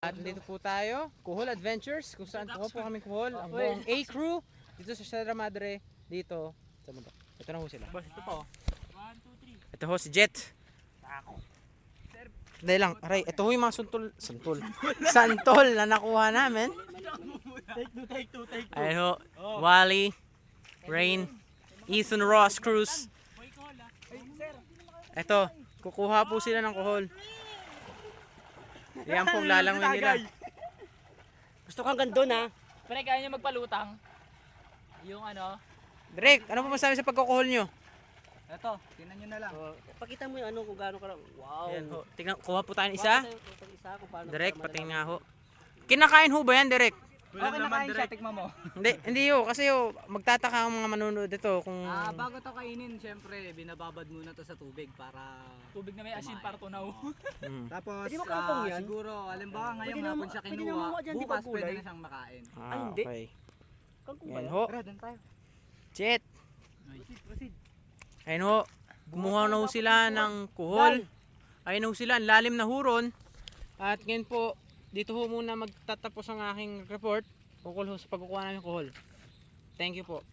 At dito po tayo, Kuhol Adventures, kung saan po kami kuhol, ang buong A-crew dito sa Sierra Madre, dito sa bundok. Ito na ho sila. Boss, ito po. Ito ho si Jet. Dahil lang, aray, ito ho yung mga santol na nakuha namin. Take two. Ayun ho, Wally, Rain, Ethan Ross Cruz. Ito, kukuha po sila ng kuhol. Yan pong lalangoy nila. Gusto kang gandun ha. Pre, kaya nyo magpalutang. Yung ano. Drake, ano po masabi sa pagkukuhol nyo? Ito, tingnan nyo na lang. Pakita mo yung ano kung gaano ka lang. Wow. Ayan ho, tingnan, kuha po tayo ng isa. Isa kung paano. Direk, patingin nga ho. Kinakain ho ba yan, Direk? Okay na kain siya, tikman mo. Hindi ho, kasi ho, magtataka ang mga manonood dito kung... Bago to kainin, syempre, binababad muna to sa tubig para... Tubig na may asin para tunaw. Tapos, Pwede mo kangkong yan? siguro, halimbawa ngayong Pwede hapon naman- siya pwede kinuha, naman mo dyan, di ba bukas gulay? pwede na siyang makain. Ay, hindi. Okay. Kangkong ba Yan yan? ho. Tara, dun tayo. Jet. Proceed. Ayun ho. Gumawa na ho sila ng kuhol. Ayun ho sila, ang lalim na huron. At ngayon po, dito ho muna magtatapos ang aking report. Ukol ho sa pagkukuha namin kuhol. Thank you po.